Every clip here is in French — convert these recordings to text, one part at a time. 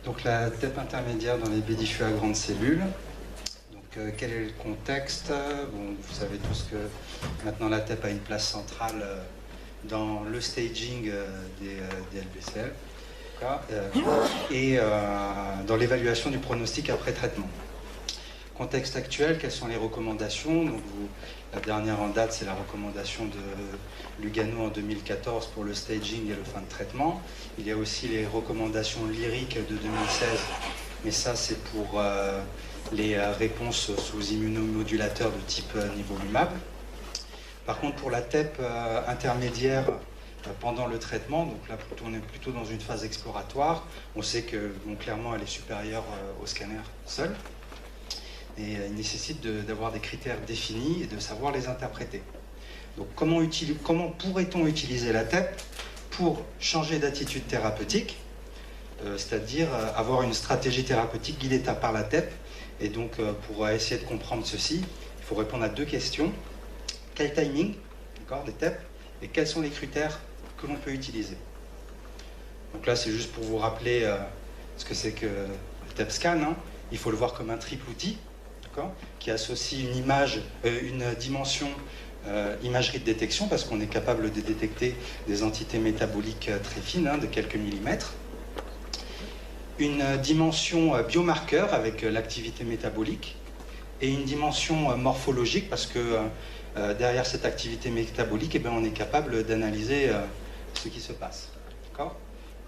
Donc la TEP intermédiaire dans les baies diffus à grande cellule. Donc quel est le contexte? Bon, vous savez tous que maintenant la TEP a une place centrale dans le staging des LBCL et dans l'évaluation du pronostic après traitement. Contexte actuel, quelles sont les recommandations? Donc la dernière en date, c'est la recommandation de Lugano en 2014 pour le staging et le fin de traitement. Il y a aussi les recommandations lyriques de 2016, mais ça c'est pour les réponses sous immunomodulateurs de type nivolumab. Par contre, pour la TEP intermédiaire pendant le traitement, donc là on est plutôt dans une phase exploratoire, on sait que bon, clairement elle est supérieure au scanner seul. Et il nécessite d'avoir des critères définis et de savoir les interpréter. Donc comment pourrait-on utiliser la TEP pour changer d'attitude thérapeutique, c'est-à-dire avoir une stratégie thérapeutique guidée par la TEP? Et donc pour essayer de comprendre ceci, il faut répondre à deux questions. Quel timing des TEP et quels sont les critères que l'on peut utiliser? Donc là c'est juste pour vous rappeler ce que c'est que le TEP scan. Hein. Il faut le voir comme un triple outil qui associe une dimension imagerie de détection, parce qu'on est capable de détecter des entités métaboliques très fines, de quelques millimètres. Une dimension biomarqueur avec l'activité métabolique, et une dimension morphologique, parce que derrière cette activité métabolique, on est capable d'analyser ce qui se passe.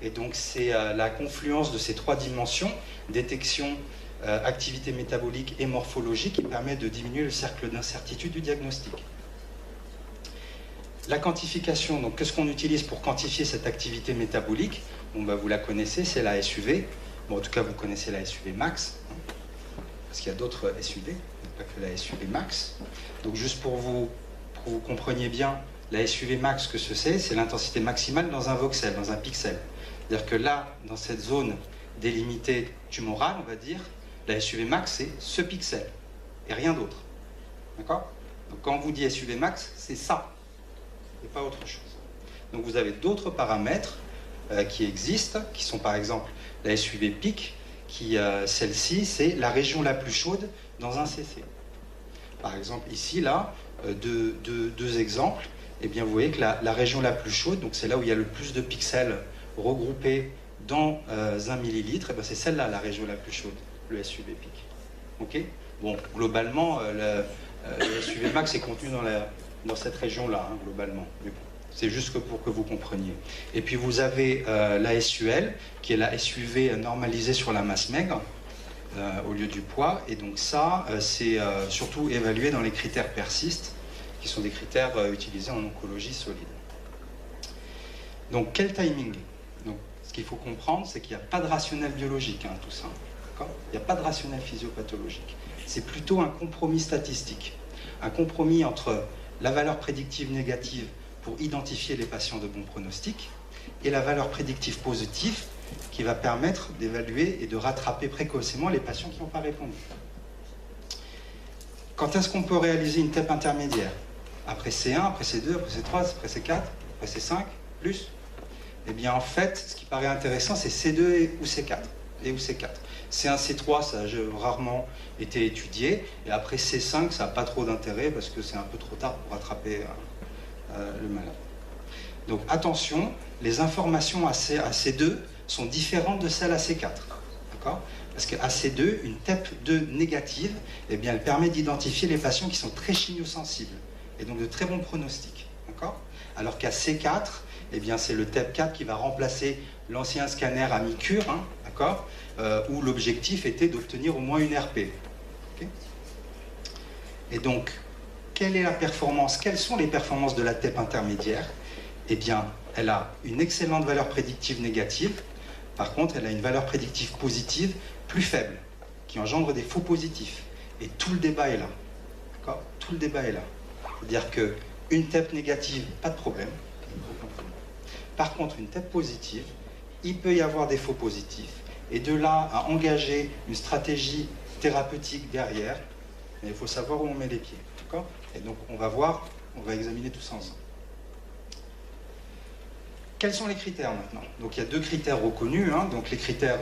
Et donc c'est la confluence de ces trois dimensions, détection, activité métabolique et morphologique, qui permet de diminuer le cercle d'incertitude du diagnostic. La quantification, donc qu'est-ce qu'on utilise pour quantifier cette activité métabolique? Bon, vous la connaissez, c'est la SUV. Bon, en tout cas, vous connaissez la SUV max, parce qu'il y a d'autres SUV, pas que la SUV max. Donc juste pour vous compreniez bien, la SUV max, que c'est l'intensité maximale dans un voxel, dans un pixel. C'est-à-dire que là, dans cette zone délimitée tumorale, on va dire, la SUV max, c'est ce pixel, et rien d'autre. D'accord? Donc quand on vous dit SUV max, c'est ça, et pas autre chose. Donc vous avez d'autres paramètres qui existent, qui sont par exemple la SUV pic, qui, celle-ci, c'est la région la plus chaude dans un CC. Par exemple, ici, là, deux exemples, et bien vous voyez que la région la plus chaude, donc c'est là où il y a le plus de pixels regroupés dans 1 millilitre, c'est celle-là la région la plus chaude, le SUV pic. Ok? Bon, globalement, le SUV max est contenu dans cette région-là, globalement. Mais bon, c'est juste pour que vous compreniez. Et puis vous avez la SUL, qui est la SUV normalisée sur la masse maigre, au lieu du poids. Et donc ça, c'est surtout évalué dans les critères persistes, qui sont des critères utilisés en oncologie solide. Donc quel timing? Donc, ce qu'il faut comprendre, c'est qu'il n'y a pas de rationnel biologique, tout ça. Il n'y a pas de rationnel physiopathologique. C'est plutôt un compromis statistique. Un compromis entre la valeur prédictive négative pour identifier les patients de bon pronostic et la valeur prédictive positive qui va permettre d'évaluer et de rattraper précocement les patients qui n'ont pas répondu. Quand est-ce qu'on peut réaliser une TEP intermédiaire? Après C1, après C2, après C3, après C4, après C5, plus? Eh bien, en fait, ce qui paraît intéressant, c'est C2 ou C4. Et ou C4. C1, C3, ça a rarement été étudié. Et après C5, ça n'a pas trop d'intérêt parce que c'est un peu trop tard pour rattraper le malade. Donc, attention, les informations à C2 sont différentes de celles à C4. D'accord? Parce qu'à C2, une TEP2 négative, eh bien, elle permet d'identifier les patients qui sont très chimiosensibles et donc de très bons pronostics. D'accord? Alors qu'à C4, eh bien, c'est le TEP4 qui va remplacer l'ancien scanner à mi-cure, d'accord, où l'objectif était d'obtenir au moins une RP. Okay? Et donc, quelle est la performance? Quelles sont les performances de la TEP intermédiaire? Eh bien, elle a une excellente valeur prédictive négative. Par contre, elle a une valeur prédictive positive plus faible, qui engendre des faux positifs. Et tout le débat est là. D'accord? Tout le débat est là. C'est-à-dire qu'une TEP négative, pas de problème. Par contre, une TEP positive, il peut y avoir des faux positifs et de là à engager une stratégie thérapeutique derrière, mais il faut savoir où on met les pieds. Et donc on va examiner tout ça ensemble. Quels sont les critères maintenant? Donc il y a deux critères reconnus, hein, donc les critères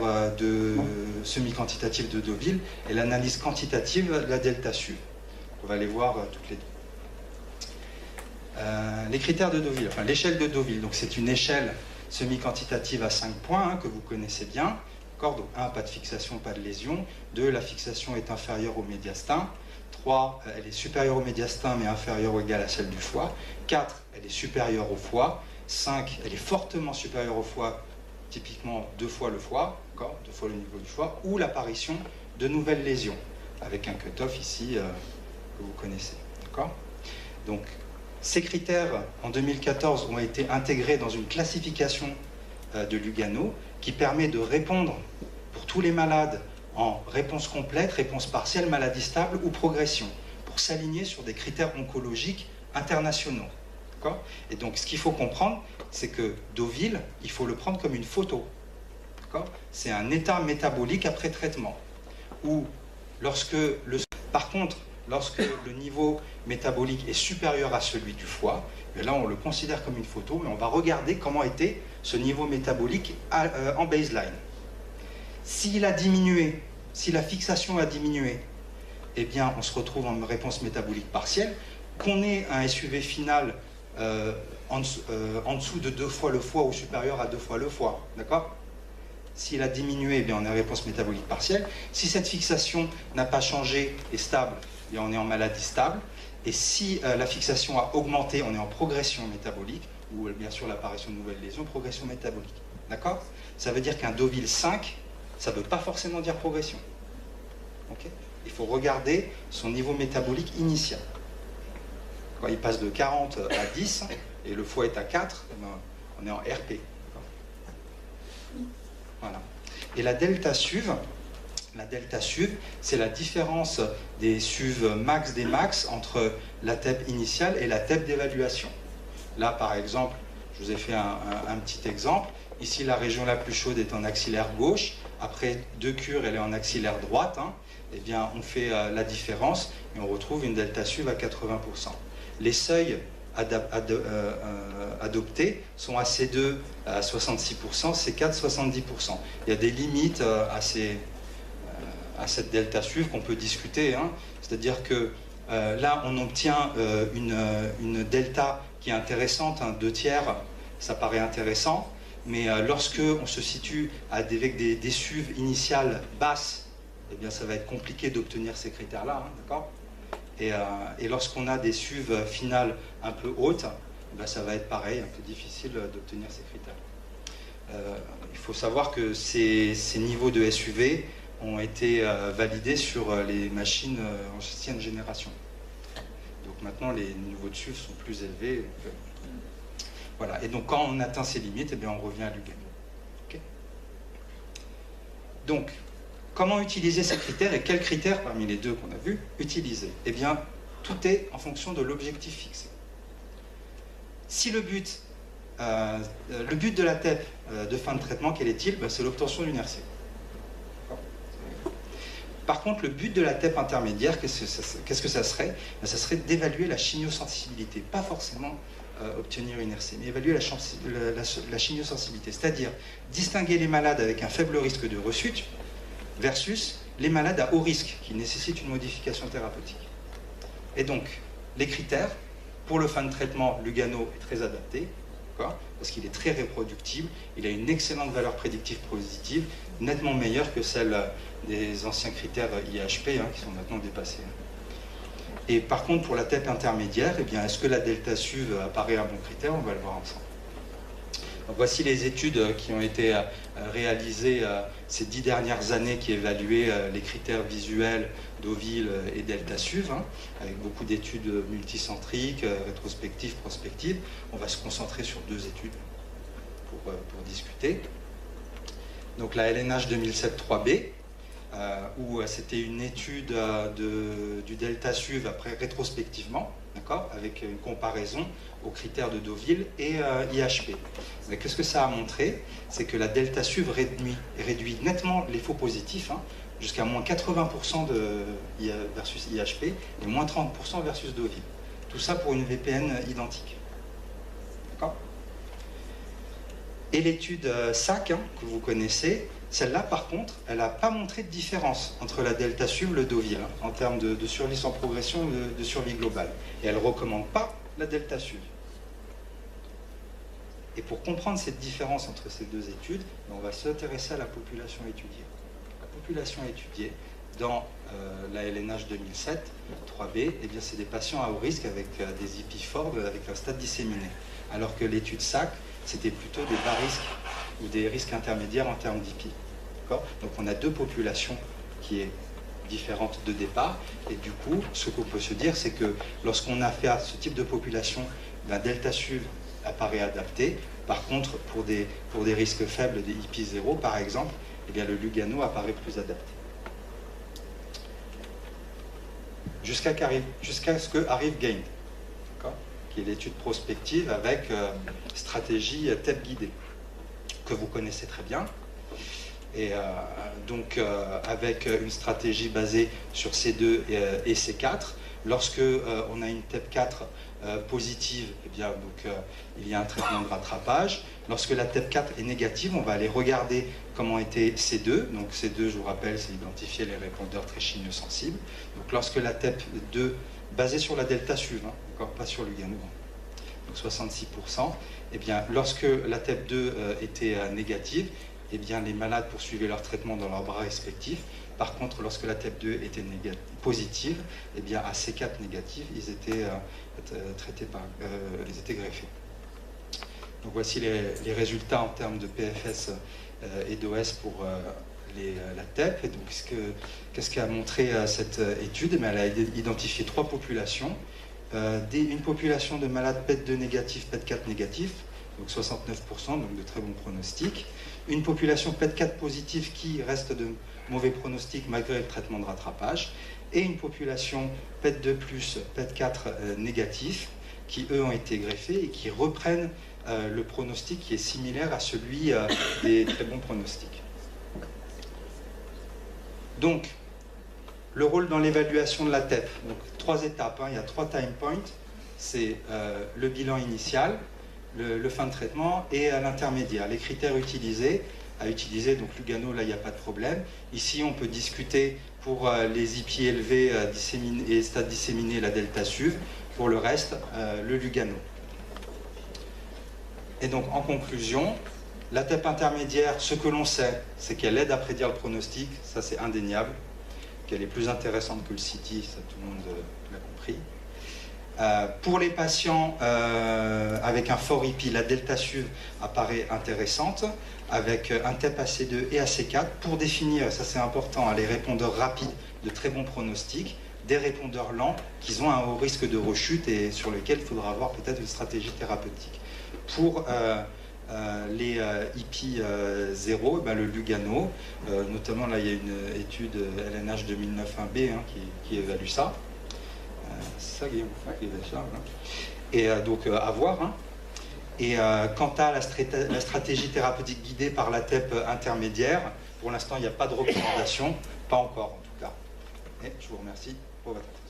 semi-quantitatifs de Deauville et l'analyse quantitative de la delta SUV. On va les voir toutes les deux. Les critères de Deauville, enfin l'échelle de Deauville, donc c'est une échelle semi-quantitative à 5 points, hein, que vous connaissez bien. Donc 1, pas de fixation, pas de lésion. 2, la fixation est inférieure au médiastin. 3, elle est supérieure au médiastin mais inférieure ou égale à celle du foie. 4, elle est supérieure au foie. 5, elle est fortement supérieure au foie, typiquement 2 fois le foie, 2 fois le niveau du foie, ou l'apparition de nouvelles lésions, avec un cut-off ici que vous connaissez. Donc, ces critères, en 2014, ont été intégrés dans une classification de Lugano qui permet de répondre pour tous les malades en réponse complète, réponse partielle, maladie stable ou progression, pour s'aligner sur des critères oncologiques internationaux. Et donc, ce qu'il faut comprendre, c'est que Deauville, il faut le prendre comme une photo. C'est un état métabolique après traitement. Par contre, lorsque le niveau métabolique est supérieur à celui du foie, et là, on le considère comme une photo, mais on va regarder comment était ce niveau métabolique en baseline. S'il a diminué, si la fixation a diminué, eh bien, on se retrouve en réponse métabolique partielle. Qu'on ait un SUV final en dessous de 2 fois le foie ou supérieur à 2 fois le foie, d'accord? S'il a diminué, eh bien, on est en réponse métabolique partielle. Si cette fixation n'a pas changé et stable, eh bien, on est en maladie stable. Et si la fixation a augmenté, on est en progression métabolique, ou bien sûr l'apparition de nouvelles lésions, progression métabolique. D'accord? Ça veut dire qu'un Deauville 5, ça ne veut pas forcément dire progression. Okay? Il faut regarder son niveau métabolique initial. Quand il passe de 40 à 10 et le foie est à 4, on est en RP. Voilà. Et la delta SUV, c'est la différence des SUV max des max entre la TEP initiale et la TEP d'évaluation. Là, par exemple, je vous ai fait un petit exemple. Ici, la région la plus chaude est en axillaire gauche. Après 2 cures, elle est en axillaire droite. Hein. Eh bien, on fait la différence et on retrouve une delta SUV à 80%. Les seuils adoptés sont AC2 à 66%, C4 70%. Il y a des limites à cette delta SUV qu'on peut discuter. Hein. C'est-à-dire que là, on obtient une delta qui est intéressante, hein, 2 tiers, ça paraît intéressant, mais lorsque on se situe avec des SUV initiales basses, eh bien, ça va être compliqué d'obtenir ces critères-là, hein, d'accord ? Et lorsqu'on a des SUV finales un peu hautes, ben ça va être pareil, un peu difficile d'obtenir ces critères. Il faut savoir que ces niveaux de SUV ont été validés sur les machines ancienne génération. Donc maintenant, les niveaux de SUV sont plus élevés. Voilà. Et donc quand on atteint ces limites, eh bien, on revient à Lugano. Okay. Donc, comment utiliser ces critères et quels critères, parmi les deux qu'on a vus, utiliser? Eh bien, tout est en fonction de l'objectif fixé. Si le but de la TEP de fin de traitement, quel est-il? Ben, c'est l'obtention d'une RC. Par contre, le but de la TEP intermédiaire, qu'est-ce que ça serait? Ben, ça serait d'évaluer la chimiosensibilité, pas forcément obtenir une RC, mais évaluer la chimiosensibilité, c'est-à-dire distinguer les malades avec un faible risque de rechute versus les malades à haut risque qui nécessitent une modification thérapeutique. Et donc, les critères, pour le fin de traitement, Lugano est très adapté, parce qu'il est très reproductible, il a une excellente valeur prédictive positive, nettement meilleure que celle des anciens critères IHP, hein, qui sont maintenant dépassés. Et par contre, pour la TEP intermédiaire, eh bien, est-ce que la delta SUV apparaît un bon critère? On va le voir ensemble. Donc, voici les études qui ont été réalisées ces 10 dernières années qui évaluaient les critères visuels Deauville et delta SUV, hein, avec beaucoup d'études multicentriques, rétrospectives, prospectives. On va se concentrer sur 2 études pour discuter. Donc la LNH 2007-3B, où c'était une étude du delta SUV après rétrospectivement. d'accord, avec une comparaison aux critères de Deauville et IHP. Qu'est-ce que ça a montré? C'est que la delta SUV réduit nettement les faux positifs, hein, jusqu'à moins 80% versus IHP et moins 30% versus Deauville. Tout ça pour une VPN identique. D'accord? Et l'étude SAC, hein, que vous connaissez, celle-là, par contre, elle n'a pas montré de différence entre la delta SUV et le Deauville, hein, en termes de survie sans progression, de survie globale. Et elle ne recommande pas la delta SUV. Et pour comprendre cette différence entre ces deux études, on va s'intéresser à la population étudiée. La population étudiée dans la LNH 2007, 3B, eh bien, c'est des patients à haut risque avec des IP forts, avec un stade disséminé. Alors que l'étude SAC, c'était plutôt des bas risques ou des risques intermédiaires en termes d'IP. Donc on a deux populations qui est différentes de départ. Et du coup, ce qu'on peut se dire, c'est que lorsqu'on a fait à ce type de population, la delta SUV apparaît adapté. Par contre, pour des risques faibles, des IP 0 par exemple, eh bien, le Lugano apparaît plus adapté. Jusqu'à ce qu'arrive GAIN, qui est l'étude prospective avec stratégie TEP guidée, que vous connaissez très bien. Et donc, avec une stratégie basée sur C2 et C4, lorsque on a une TEP4 positive, eh bien, donc, il y a un traitement de rattrapage. Lorsque la TEP4 est négative, on va aller regarder comment était C2. Donc C2, je vous rappelle, c'est identifier les répondeurs très sensibles. Donc lorsque la TEP2, basée sur la delta SUV, hein, encore pas sur Lugano, donc 66%, eh bien, lorsque la TEP2 était négative, eh bien, les malades poursuivaient leur traitement dans leurs bras respectifs. Par contre, lorsque la TEP2 était positive, eh bien, à C4 négatif, ils étaient traités ils étaient greffés. Donc voici les résultats en termes de PFS et d'OS pour la TEP. Et donc, qu'est-ce qu'a montré cette étude? Elle a identifié trois populations. Une population de malades PET2 négatifs, PET4 négatifs, donc 69%, donc de très bons pronostics. Une population PET4 positive qui reste de mauvais pronostics malgré le traitement de rattrapage. Et une population PET2+, PET4 négatifs, qui eux ont été greffés et qui reprennent le pronostic qui est similaire à celui des très bons pronostics. Donc, le rôle dans l'évaluation de la TEP. Donc, 3 étapes, hein, il y a 3 time points. C'est le bilan initial, le fin de traitement et l'intermédiaire. Les critères utilisés, donc Lugano, là, il n'y a pas de problème. Ici, on peut discuter pour les IP élevés et stade disséminé, la delta SUV. Pour le reste, le Lugano. Et donc, en conclusion, la TEP intermédiaire, ce que l'on sait, c'est qu'elle aide à prédire le pronostic, ça c'est indéniable, qu'elle est plus intéressante que le CT, ça tout le monde l'a compris. Pour les patients avec un fort IP, la delta SUV apparaît intéressante, avec un TEP AC2 et AC4, pour définir, ça c'est important, hein, les répondeurs rapides de très bons pronostics, des répondeurs lents qui ont un haut risque de rechute et sur lesquels il faudra avoir peut-être une stratégie thérapeutique. Pour les IP 0, ben, le Lugano, notamment là il y a une étude LNH 2009-1B hein, qui évalue ça. C'est ça Guillaume qui évalue ça. Voilà. Et donc à voir. Hein. Et quant à la stratégie thérapeutique guidée par la TEP intermédiaire, pour l'instant il n'y a pas de recommandation, pas encore en tout cas. Et je vous remercie pour votre attention.